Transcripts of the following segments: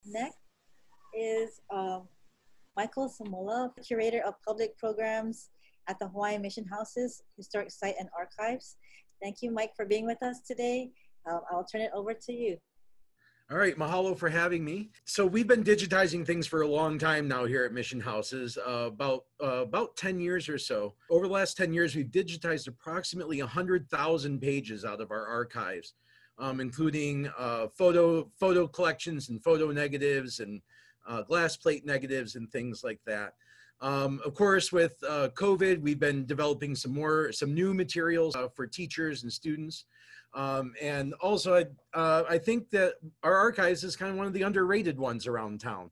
Next is Michael Samola, Curator of Public Programs at the Hawaiian Mission Houses, Historic Site and Archives. Thank you, Mike, for being with us today. I'll turn it over to you. All right, mahalo for having me. So we've been digitizing things for a long time now here at Mission Houses, about 10 years or so. Over the last 10 years, we've digitized approximately 100,000 pages out of our archives, including photo collections and photo negatives and glass plate negatives and things like that. Of course, with COVID, we've been developing some new materials for teachers and students. And also, I think that our archives is kind of one of the underrated ones around town.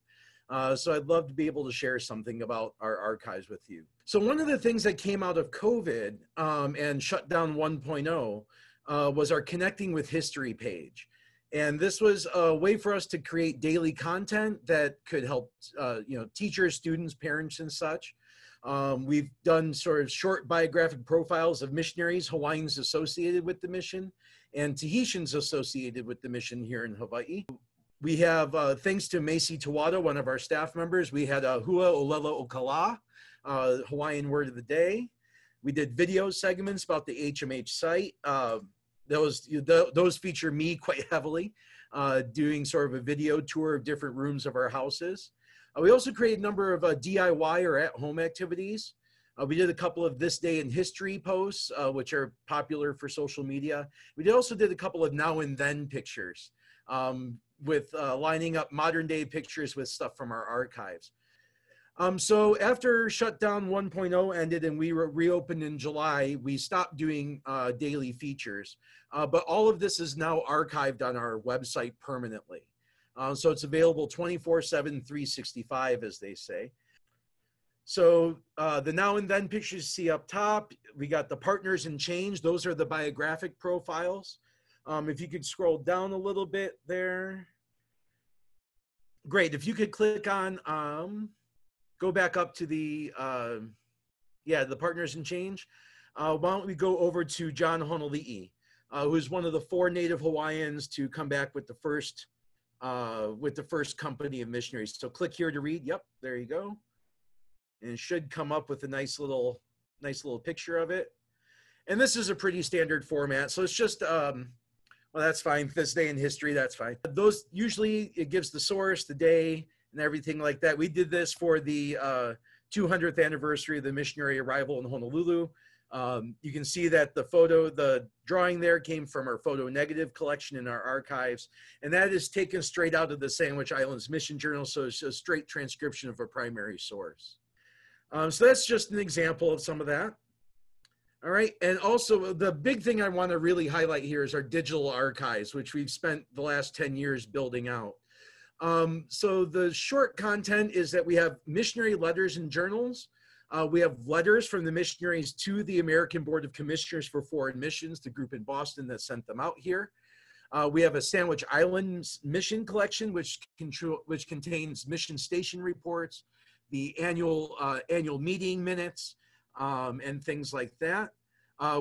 So I'd love to be able to share something about our archives with you. So one of the things that came out of COVID and Shutdown 1.0 was our Connecting with History page. And this was a way for us to create daily content that could help teachers, students, parents, and such. We've done sort of short biographic profiles of missionaries, Hawaiians associated with the mission, and Tahitians associated with the mission here in Hawaii. We have, thanks to Macy Tawada, one of our staff members, we had a Hua Olela Okala, Hawaiian word of the day. We did video segments about the HMH site. Those feature me quite heavily, doing sort of a video tour of different rooms of our houses. We also created a number of DIY or at-home activities. We did a couple of This Day in History posts, which are popular for social media. We also did a couple of now and then pictures with lining up modern day pictures with stuff from our archives. So after Shutdown 1.0 ended and we reopened in July, we stopped doing daily features. But all of this is now archived on our website permanently. So it's available 24/7, 365, as they say. So the now and then pictures you see up top, we got the Partners in Change. Those are the biographic profiles. If you could scroll down a little bit there. Great, if you could click on, go back up to the Partners in Change. Why don't we go over to John Honoli'i, who's one of the 4 Native Hawaiians to come back with the first company of missionaries. So click here to read. Yep, there you go. And it should come up with a nice little picture of it. And this is a pretty standard format. So it's just, well, that's fine. This day in history, that's fine. Those usually it gives the source, the day, and everything like that. We did this for the 200th anniversary of the missionary arrival in Honolulu. You can see that the drawing there came from our photo negative collection in our archives, and that is taken straight out of the Sandwich Islands Mission Journal, so it's a straight transcription of a primary source. So that's just an example of some of that. All right, and also the big thing I want to really highlight here is our digital archives, which we've spent the last 10 years building out. So the short content is that we have missionary letters and journals. We have letters from the missionaries to the American Board of Commissioners for Foreign Missions, the group in Boston that sent them out here. We have a Sandwich Islands mission collection, which contains mission station reports, the annual meeting minutes, and things like that.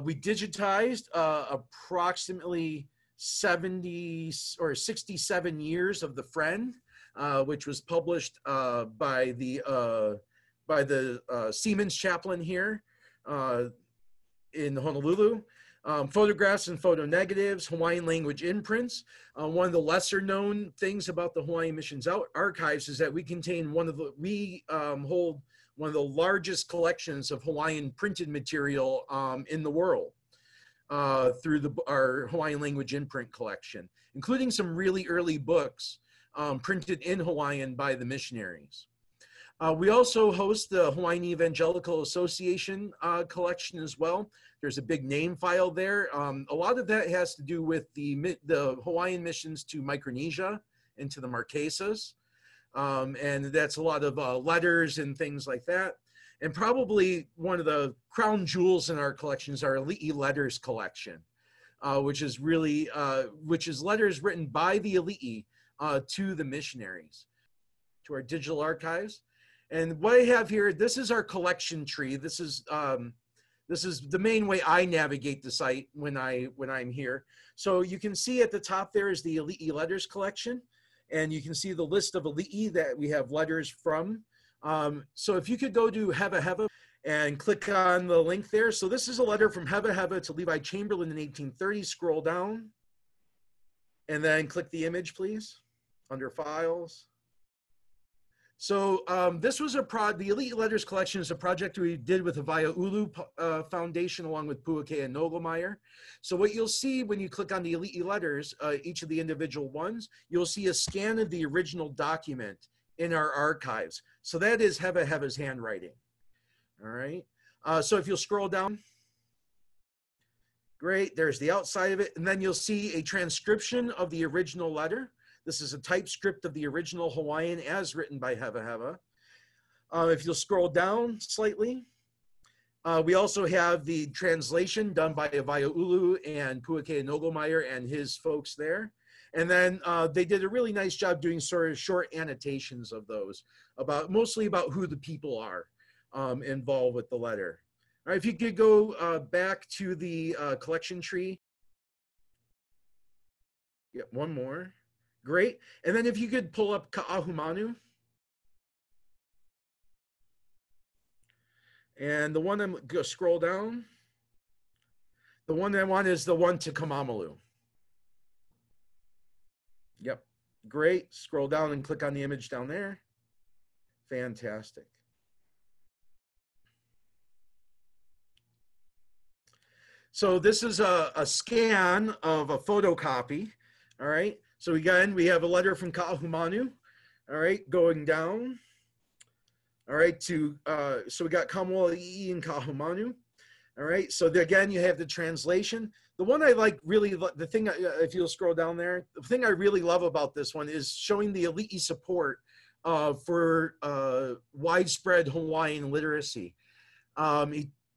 We digitized approximately 70 or 67 years of The Friend, which was published by the Seamen's Chaplain here in Honolulu. Photographs and photo negatives, Hawaiian language imprints. One of the lesser known things about the Hawaiian Missions archives is that we hold one of the largest collections of Hawaiian printed material in the world through our Hawaiian language imprint collection, including some really early books printed in Hawaiian by the missionaries. We also host the Hawaiian Evangelical Association collection as well. There's a big name file there. A lot of that has to do with the Hawaiian missions to Micronesia and to the Marquesas. And that's a lot of letters and things like that. And probably one of the crown jewels in our collection is our Ali'i Letters collection, which is letters written by the Ali'i to the missionaries, to our digital archives. And what I have here, this is our collection tree. This is the main way I navigate the site when I'm here. So you can see at the top there is the Ali'i Letters collection. And you can see the list of ali'i that we have letters from. So if you could go to Heva Heva and click on the link there. So this is a letter from Heva Heva to Levi Chamberlain in 1830. Scroll down and then click the image, please, under files. So this was the Elite Letters Collection is a project we did with the Vaia'ulu Foundation along with Puake and Nogelmeyer. So what you'll see when you click on the Elite Letters, each of the individual ones, you'll see a scan of the original document in our archives. So that is Heva Heva's handwriting. All right. So if you'll scroll down, great, there's the outside of it. And then you'll see a transcription of the original letter. This is a typescript of the original Hawaiian as written by Heva Heva. If you'll scroll down slightly, we also have the translation done by Vaia'ulu and Puake Nogelmeyer and his folks there. And then they did a really nice job doing sort of short annotations of those, mostly about who the people are involved with the letter. All right, if you could go back to the collection tree. Yeah, one more. Great. And then if you could pull up Ka'ahumanu. And the one I'm going to scroll down. The one I want is the one to Kamamalu. Yep. Great. Scroll down and click on the image down there. Fantastic. So this is a scan of a photocopy. All right. So again, we have a letter from Ka'ahumanu, all right, going down, all right, to, so we got Kamala'i and Ka'ahumanu, all right. So again, you have the translation. The one I like really, the thing, if you'll scroll down there, the thing I really love about this one is showing the Ali'i support for widespread Hawaiian literacy.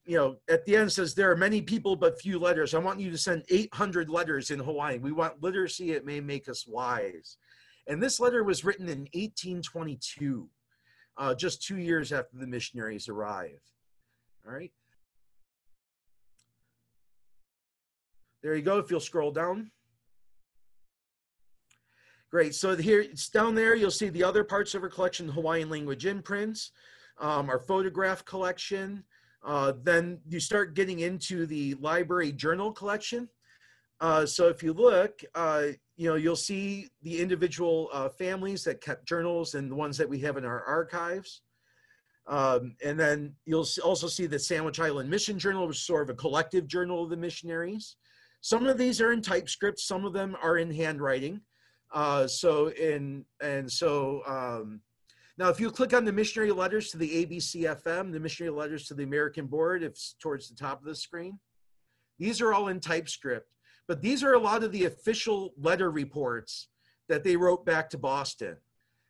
You know, at the end says, there are many people but few letters. I want you to send 800 letters in Hawaiian. We want literacy. It may make us wise. And this letter was written in 1822, just 2 years after the missionaries arrived. All right. There you go. If you'll scroll down. Great. So here, it's down there. You'll see the other parts of our collection, Hawaiian language imprints, our photograph collection. Then you start getting into the library journal collection. So if you look, you know, you'll see the individual families that kept journals and the ones that we have in our archives. And then you'll also see the Sandwich Island Mission Journal, which is sort of a collective journal of the missionaries. Some of these are in typescript, some of them are in handwriting. Now, if you click on the missionary letters to the ABCFM, the missionary letters to the American Board, it's towards the top of the screen. These are all in typescript, but these are a lot of the official letter reports that they wrote back to Boston.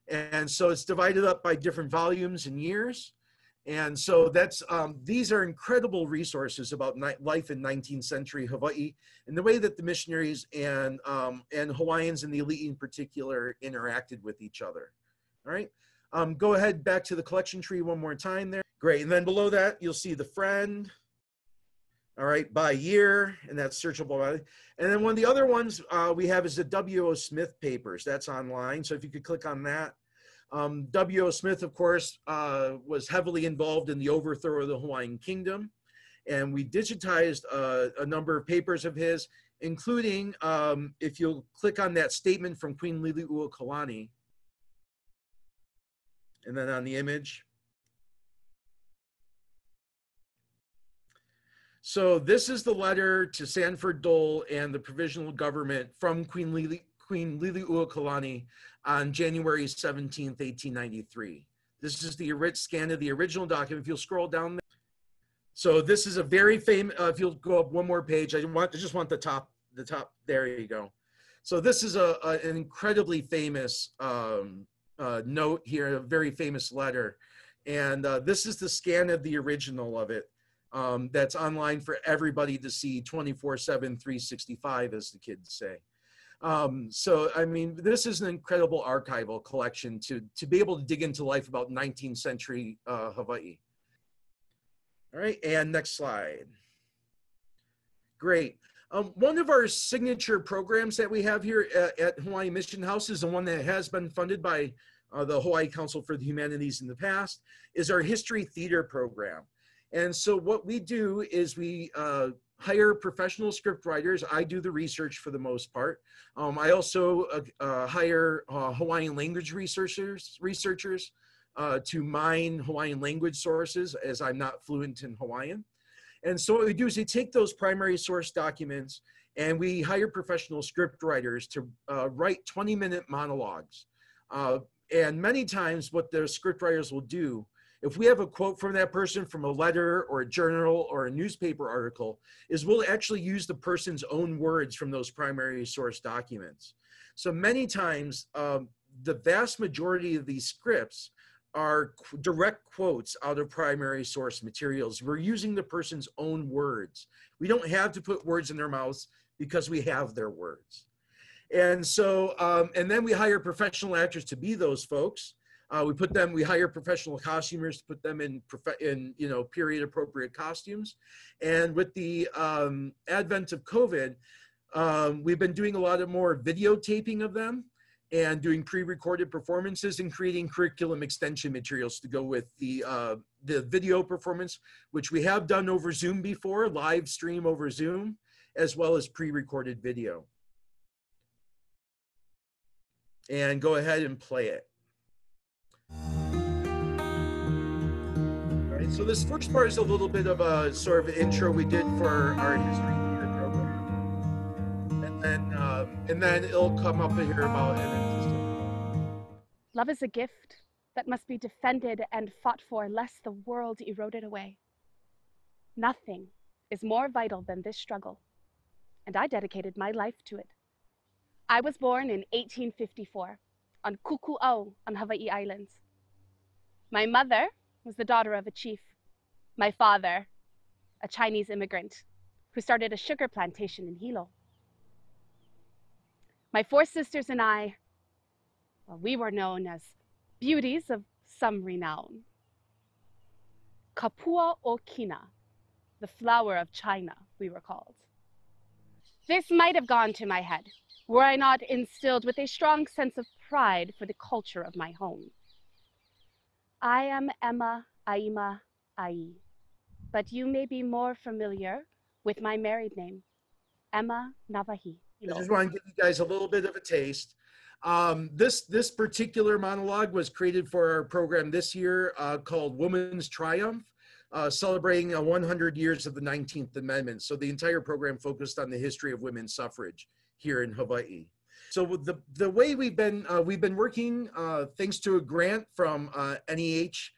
And so it's divided up by different volumes and years. And so that's, these are incredible resources about life in 19th century Hawaii and the way that the missionaries and Hawaiians and the elite in particular interacted with each other. All right. Go ahead back to the collection tree one more time there. Great. And then below that, you'll see the friend. All right, by year, and that's searchable by. And then one of the other ones we have is the W.O. Smith papers. That's online. So if you could click on that. W.O. Smith, of course, was heavily involved in the overthrow of the Hawaiian Kingdom. And we digitized a number of papers of his, including, if you'll click on that statement from Queen Liliuokalani, and then on the image. So this is the letter to Sanford Dole and the provisional government from Queen Liliuokalani on January 17th, 1893. This is the scan of the original document. If you'll scroll down there. So this is a very famous, if you'll go up one more page, I just want the top, there you go. So this is an incredibly famous note here, a very famous letter. And this is the scan of the original of it. That's online for everybody to see 24/7, 365, as the kids say. So, I mean, this is an incredible archival collection to be able to dig into life about 19th century Hawaii. All right, and next slide. Great. One of our signature programs that we have here at Hawaiian Mission House is the one that has been funded by the Hawaii Council for the Humanities in the past, is our History Theater program. And so what we do is we hire professional script writers. I do the research for the most part. I also hire Hawaiian language researchers to mine Hawaiian language sources, as I'm not fluent in Hawaiian. And so what we do is we take those primary source documents and we hire professional script writers to write 20-minute monologues. And many times what the script writers will do, if we have a quote from that person from a letter or a journal or a newspaper article, is we'll actually use the person's own words from those primary source documents. So many times, the vast majority of these scripts are direct quotes out of primary source materials. We're using the person's own words. We don't have to put words in their mouths because we have their words. And so, and then we hire professional actors to be those folks. We hire professional costumers to put them in period appropriate costumes. And with the advent of COVID, we've been doing a lot of more videotaping of them and doing pre-recorded performances and creating curriculum extension materials to go with the video performance, which we have done over Zoom before, live stream over Zoom, as well as pre-recorded video. And go ahead and play it. All right, so this first part is a little bit of a sort of intro we did for our history theater program. And then it'll come up here about love is a gift that must be defended and fought for, lest the world erode it away. Nothing is more vital than this struggle, and I dedicated my life to it. I was born in 1854 on Kuku'au on Hawaii Islands. My mother was the daughter of a chief. My father, a Chinese immigrant who started a sugar plantation in Hilo. My four sisters and I, well, we were known as beauties of some renown. Kapua o Kina, the flower of China, we were called. This might have gone to my head were I not instilled with a strong sense of pride for the culture of my home. I am Emma Aima Ai, but you may be more familiar with my married name, Emma Navahi. I just want to give you guys a little bit of a taste. This particular monologue was created for our program this year called Woman's Triumph, celebrating 100 years of the 19th Amendment. So the entire program focused on the history of women's suffrage here in Hawaii. So the way we've been working thanks to a grant from NEH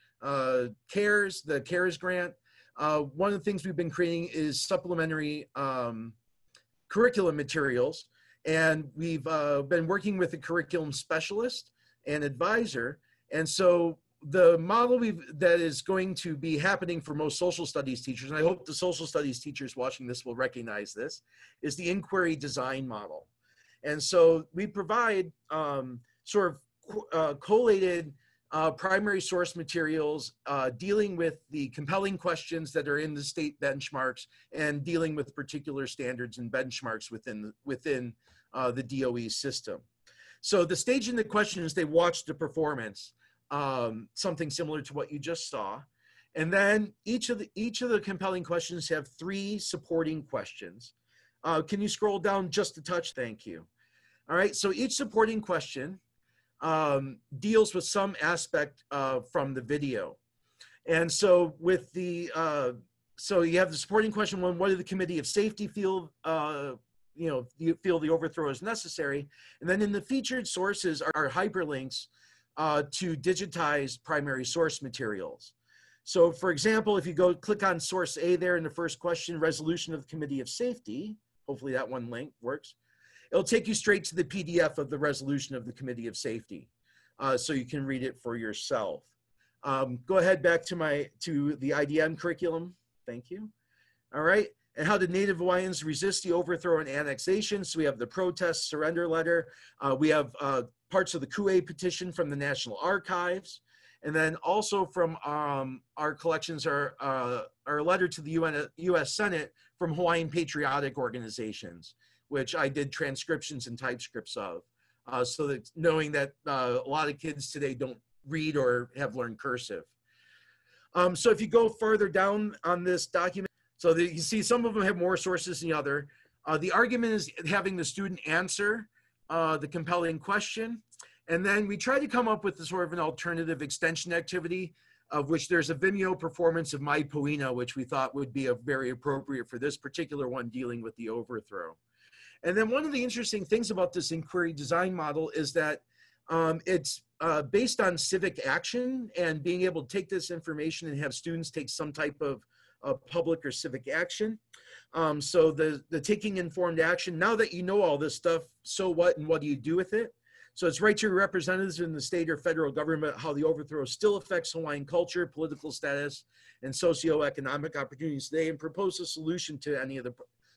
CARES, the CARES grant. One of the things we've been creating is supplementary curriculum materials, and we've been working with a curriculum specialist and advisor. And so the model that is going to be happening for most social studies teachers, and I hope the social studies teachers watching this will recognize this, is the inquiry design model. And so we provide sort of collated primary source materials dealing with the compelling questions that are in the state benchmarks and dealing with particular standards and benchmarks within the DOE system. So the stage in the question is they watch the performance, something similar to what you just saw. And then each of the compelling questions have 3 supporting questions. Can you scroll down just a touch? Thank you. All right, so each supporting question deals with some aspect from the video. And so with the, so you have the supporting question 1, what did the Committee of Safety feel, you feel the overthrow is necessary? And then in the featured sources are hyperlinks to digitize primary source materials. So for example, if you go click on source A there in the first question, resolution of the Committee of Safety, hopefully that one link works. It'll take you straight to the PDF of the resolution of the Committee of Safety, so you can read it for yourself. Go ahead back to the IDM curriculum. Thank you. All right, and how did Native Hawaiians resist the overthrow and annexation? So we have the protest surrender letter. We have parts of the Kue petition from the National Archives. And then also from our collections are our letter to the U.S. Senate from Hawaiian patriotic organizations, which I did transcriptions and typescripts of. So that knowing that a lot of kids today don't read or have learned cursive. So if you go further down on this document, so that you see some of them have more sources than the other. The argument is having the student answer the compelling question. And then we try to come up with a sort of an alternative extension activity, of which there's a Vimeo performance of My Poina, which we thought would be very appropriate for this particular one dealing with the overthrow. And then one of the interesting things about this inquiry design model is that it's based on civic action and being able to take this information and have students take some type of public or civic action. So the taking informed action, now that you know all this stuff, so what and what do you do with it? So it's write to your representatives in the state or federal government how the overthrow still affects Hawaiian culture, political status, and socioeconomic opportunities today, and propose a solution to any of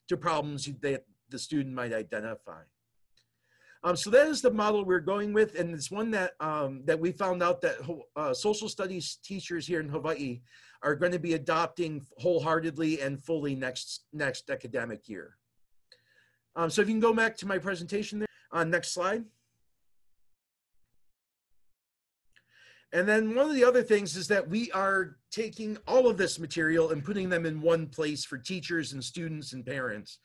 the problems that the student might identify. So that is the model we're going with, and it's one that that we found out that social studies teachers here in Hawaii are going to be adopting wholeheartedly and fully next academic year. So if you can go back to my presentation there, next slide. And then one of the other things is that we are taking all of this material and putting them in one place for teachers and students and parents.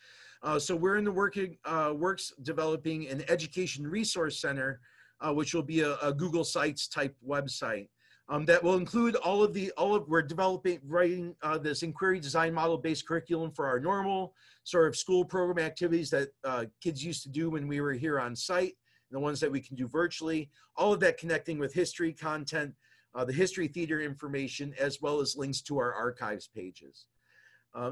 So we're in the works developing an education resource center, which will be a Google Sites type website that will include we're writing this inquiry design model based curriculum for our normal sort of school program activities that kids used to do when we were here on site, and the ones that we can do virtually, all of that connecting with history content, the history theater information, as well as links to our archives pages.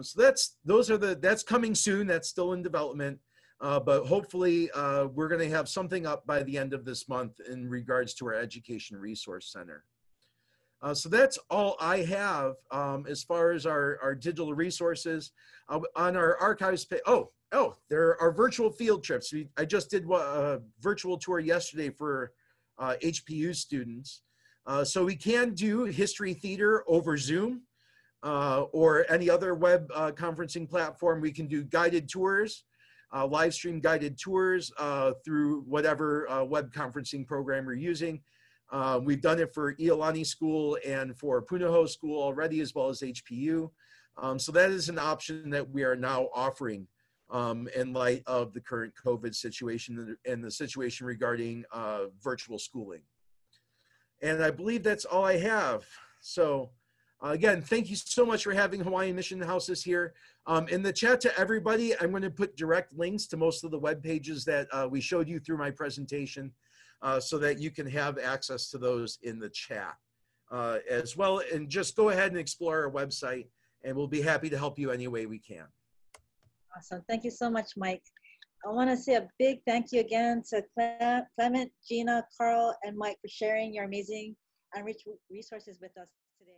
So that's coming soon. That's still in development, but hopefully we're going to have something up by the end of this month in regards to our Education Resource Center. So that's all I have as far as our digital resources. On our archives page, there are virtual field trips. I just did a virtual tour yesterday for HPU students. So we can do history theater over Zoom. Or any other web conferencing platform. We can do guided tours, live stream guided tours through whatever web conferencing program we're using. We've done it for Iolani School and for Punahou School already, as well as HPU. So that is an option that we are now offering in light of the current COVID situation and the situation regarding virtual schooling. And I believe that's all I have. So. Again, thank you so much for having Hawaiian Mission Houses here. In the chat to everybody, I'm going to put direct links to most of the web pages that we showed you through my presentation so that you can have access to those in the chat as well. And just go ahead and explore our website, and we'll be happy to help you any way we can. Awesome. Thank you so much, Mike. I want to say a big thank you again to Clement, Gina, Carl, and Mike for sharing your amazing and rich resources with us today.